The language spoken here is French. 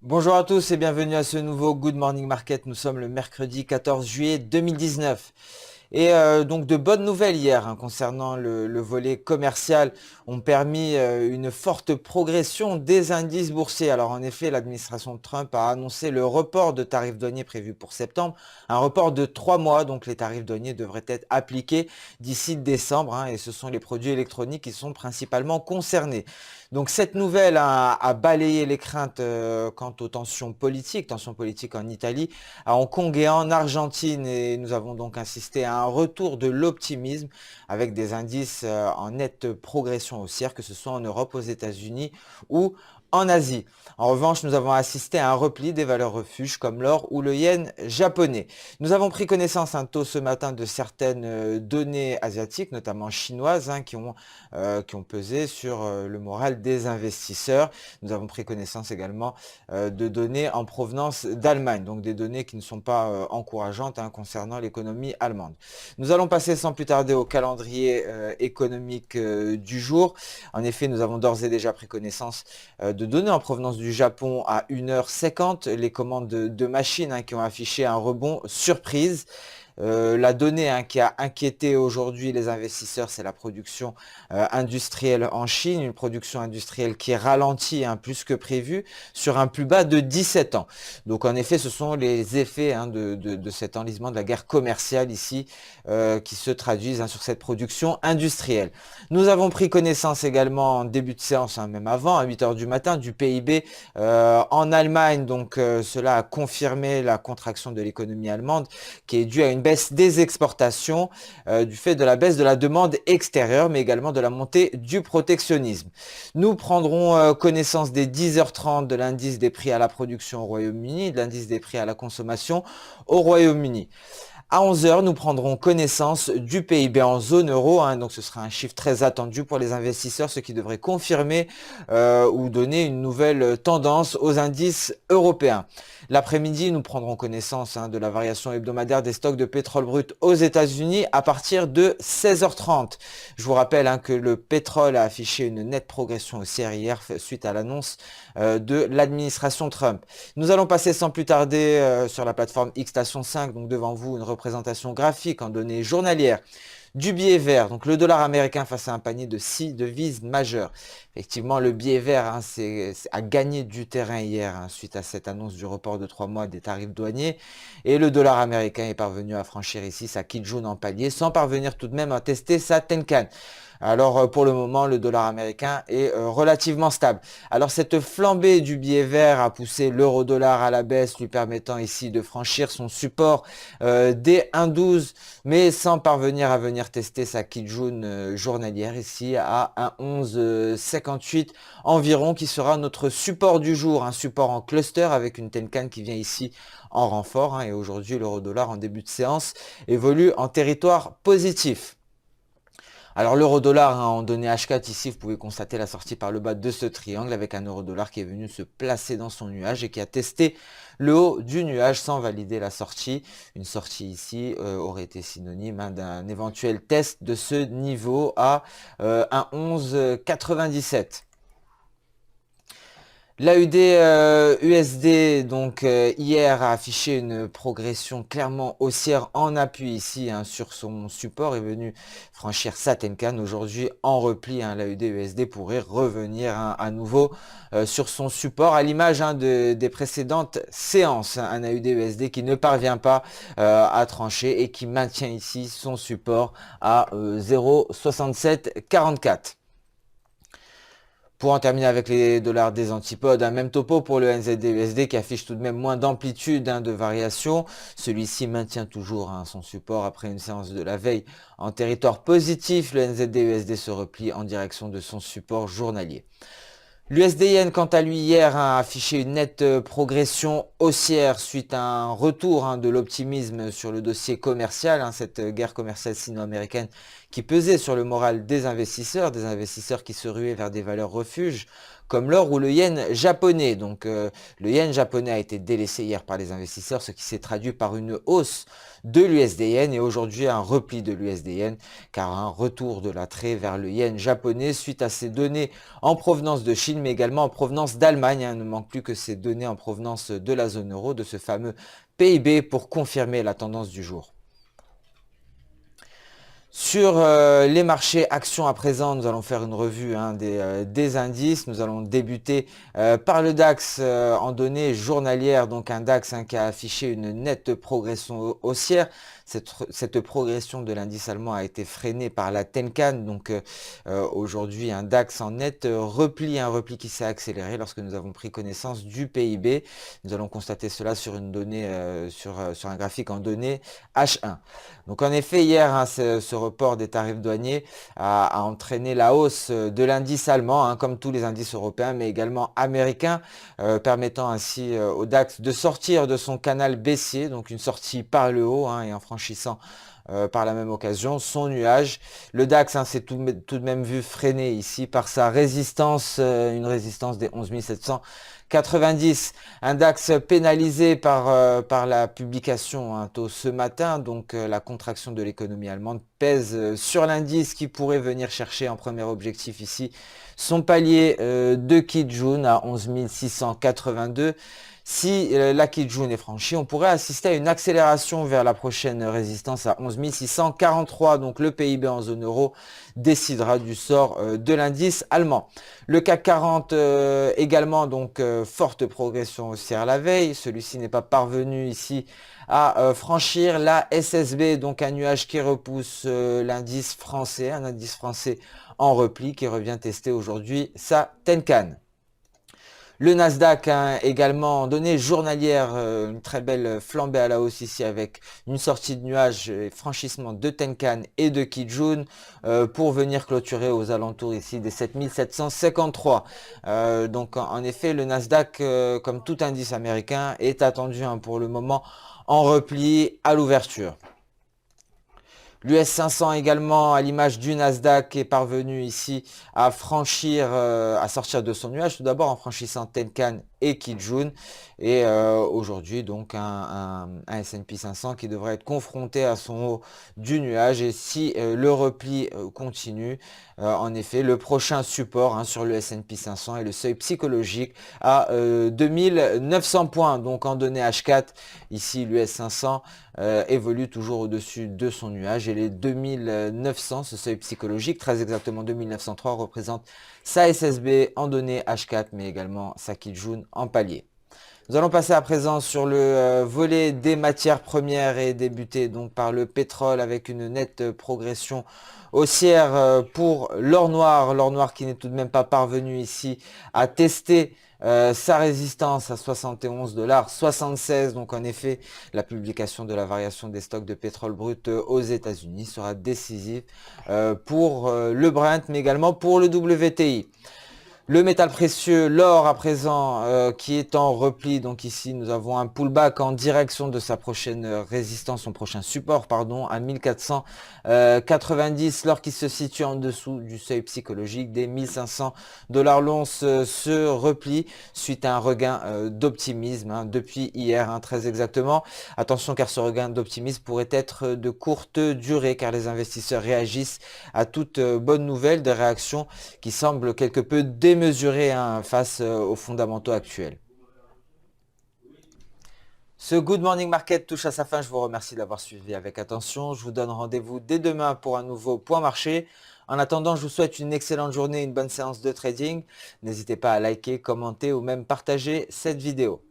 Bonjour à tous et bienvenue à ce nouveau Good Morning Market. Nous sommes le mercredi 14 juillet 2019. Donc de bonnes nouvelles hier concernant le volet commercial ont permis une forte progression des indices boursiers. Alors en effet, l'administration de Trump a annoncé le report de tarifs douaniers prévu pour septembre, un report de 3 mois. Donc les tarifs douaniers devraient être appliqués d'ici décembre et ce sont les produits électroniques qui sont principalement concernés. Donc cette nouvelle a balayé les craintes quant aux tensions politiques en Italie, à Hong Kong et en Argentine, et nous avons donc assisté à un retour de l'optimisme avec des indices en nette progression haussière, que ce soit en Europe, aux États-Unis ou en Asie. En revanche, nous avons assisté à un repli des valeurs refuges comme l'or ou le yen japonais. Nous avons pris connaissance tôt ce matin de certaines données asiatiques, notamment chinoises, qui ont pesé sur le moral des investisseurs. Nous avons pris connaissance également de données en provenance d'Allemagne, donc des données qui ne sont pas encourageantes concernant l'économie allemande. Nous allons passer sans plus tarder au calendrier économique du jour. En effet, nous avons d'ores et déjà pris connaissance de données en provenance du Japon à 1h50, les commandes de machines qui ont affiché un rebond surprise. La donnée qui a inquiété aujourd'hui les investisseurs, c'est la production industrielle en Chine, une production industrielle qui ralentit plus que prévu sur un plus bas de 17 ans. Donc en effet, ce sont les effets de cet enlisement de la guerre commerciale ici qui se traduisent sur cette production industrielle. Nous avons pris connaissance également en début de séance, même avant, à 8 heures du matin, du PIB en Allemagne. Donc cela a confirmé la contraction de l'économie allemande qui est due à une baisse des exportations du fait de la baisse de la demande extérieure, mais également de la montée du protectionnisme. Nous prendrons connaissance des 10h30 de l'indice des prix à la production au Royaume-Uni, de l'indice des prix à la consommation au Royaume-Uni. À 11h, nous prendrons connaissance du PIB en zone euro, donc ce sera un chiffre très attendu pour les investisseurs, ce qui devrait confirmer ou donner une nouvelle tendance aux indices européens. L'après-midi, nous prendrons connaissance de la variation hebdomadaire des stocks de pétrole brut aux États-Unis à partir de 16h30. Je vous rappelle que le pétrole a affiché une nette progression haussière hier suite à l'annonce de l'administration Trump. Nous allons passer sans plus tarder sur la plateforme Xstation 5, donc devant vous une représentation graphique en données journalières du billet vert, donc le dollar américain face à un panier de 6 devises majeures. Effectivement, le billet vert a gagné du terrain hier suite à cette annonce du report de 3 mois des tarifs douaniers. Et le dollar américain est parvenu à franchir ici sa Kijun en palier sans parvenir tout de même à tester sa Tenkan. Alors pour le moment, le dollar américain est relativement stable. Alors cette flambée du billet vert a poussé l'euro-dollar à la baisse, lui permettant ici de franchir son support des 1,12, mais sans parvenir à venir tester sa Kijun journalière ici à 1,1158 environ, qui sera notre support du jour, un support en cluster avec une Tenkan qui vient ici en renfort. Et aujourd'hui, l'euro-dollar en début de séance évolue en territoire positif. Alors l'euro-dollar en données H4 ici, vous pouvez constater la sortie par le bas de ce triangle avec un euro-dollar qui est venu se placer dans son nuage et qui a testé le haut du nuage sans valider la sortie. Une sortie ici aurait été synonyme d'un éventuel test de ce niveau à 1,1197. L'AUD USD donc hier a affiché une progression clairement haussière en appui ici sur son support, est venu franchir sa Tenkan. Aujourd'hui en repli, l'AUD USD pourrait revenir à nouveau sur son support à l'image des précédentes séances. Un AUD USD qui ne parvient pas à trancher et qui maintient ici son support à 0,6744. Pour en terminer avec les dollars des antipodes, même topo pour le NZD-USD qui affiche tout de même moins d'amplitude de variation. Celui-ci maintient toujours son support après une séance de la veille en territoire positif. Le NZD-USD se replie en direction de son support journalier. L'USD-Yen, quant à lui, hier a affiché une nette progression haussière suite à un retour de l'optimisme sur le dossier commercial, cette guerre commerciale sino-américaine qui pesait sur le moral des investisseurs qui se ruaient vers des valeurs refuges comme l'or ou le yen japonais. Donc le yen japonais a été délaissé hier par les investisseurs, ce qui s'est traduit par une hausse de l'USD-yen et aujourd'hui un repli de l'USD-yen, car un retour de l'attrait vers le yen japonais suite à ces données en provenance de Chine, mais également en provenance d'Allemagne. Il ne manque plus que ces données en provenance de la zone euro, de ce fameux PIB, pour confirmer la tendance du jour. Sur les marchés actions à présent, nous allons faire une revue des indices. Nous allons débuter par le DAX en données journalières, donc un DAX qui a affiché une nette progression haussière. Cette progression de l'indice allemand a été freinée par la Tenkan, donc aujourd'hui un DAX en net repli, un repli qui s'est accéléré lorsque nous avons pris connaissance du PIB. Nous allons constater cela sur une donnée, sur un graphique en données H1. Donc en effet, hier, ce report des tarifs douaniers a entraîné la hausse de l'indice allemand, comme tous les indices européens, mais également américains, permettant ainsi au DAX de sortir de son canal baissier, donc une sortie par le haut, et en franchissant par la même occasion son nuage. Le DAX s'est tout de même vu freiner ici par sa résistance, une résistance des 11 790. Un DAX pénalisé par la publication tôt ce matin, donc la contraction de l'économie allemande pèse sur l'indice qui pourrait venir chercher en premier objectif ici son palier de Kijun à 11 682. Si la Kijun est franchie, on pourrait assister à une accélération vers la prochaine résistance à 11 643. Donc le PIB en zone euro décidera du sort de l'indice allemand. Le CAC 40 également, donc forte progression haussière la veille. Celui-ci n'est pas parvenu ici à franchir la SSB, donc un nuage qui repousse l'indice français, un indice français en repli qui revient tester aujourd'hui sa Tenkan. Le Nasdaq également en données journalières, une très belle flambée à la hausse ici avec une sortie de nuage et franchissement de Tenkan et de Kijun pour venir clôturer aux alentours ici des 7753. Donc en effet, le Nasdaq, comme tout indice américain, est attendu pour le moment en repli à l'ouverture. L'US 500 également, à l'image du Nasdaq, est parvenu ici à franchir, à sortir de son nuage, tout d'abord en franchissant Tenkan et Kijun. Et aujourd'hui, donc, un S&P 500 qui devrait être confronté à son haut du nuage. Et si le repli continue, en effet, le prochain support sur le S&P 500 est le seuil psychologique à 2900 points. Donc, en données H4, ici, l'US 500 évolue toujours au-dessus de son nuage. Et les 2900, ce seuil psychologique, très exactement 2903, représente sa SSB en données H4, mais également sa Kijun en palier. Nous allons passer à présent sur le volet des matières premières et débuter donc par le pétrole avec une nette progression haussière pour l'or noir qui n'est tout de même pas parvenu ici à tester sa résistance à 71,76 $. Donc en effet, la publication de la variation des stocks de pétrole brut aux États-Unis sera décisive pour le Brent, mais également pour le WTI. Le métal précieux, l'or à présent, qui est en repli. Donc ici, nous avons un pullback en direction de sa prochaine résistance, son prochain support, pardon, à 1490. L'or qui se situe en dessous du seuil psychologique des 1500 $ l'once se replie suite à un regain d'optimisme depuis hier, très exactement. Attention car ce regain d'optimisme pourrait être de courte durée car les investisseurs réagissent à toute bonne nouvelle, des réactions qui semblent quelque peu démesurées face aux fondamentaux actuels. Ce Good Morning Market touche à sa fin. Je vous remercie d'avoir suivi avec attention. Je vous donne rendez-vous dès demain pour un nouveau point marché. En attendant, je vous souhaite une excellente journée, une bonne séance de trading. N'hésitez pas à liker, commenter ou même partager cette vidéo.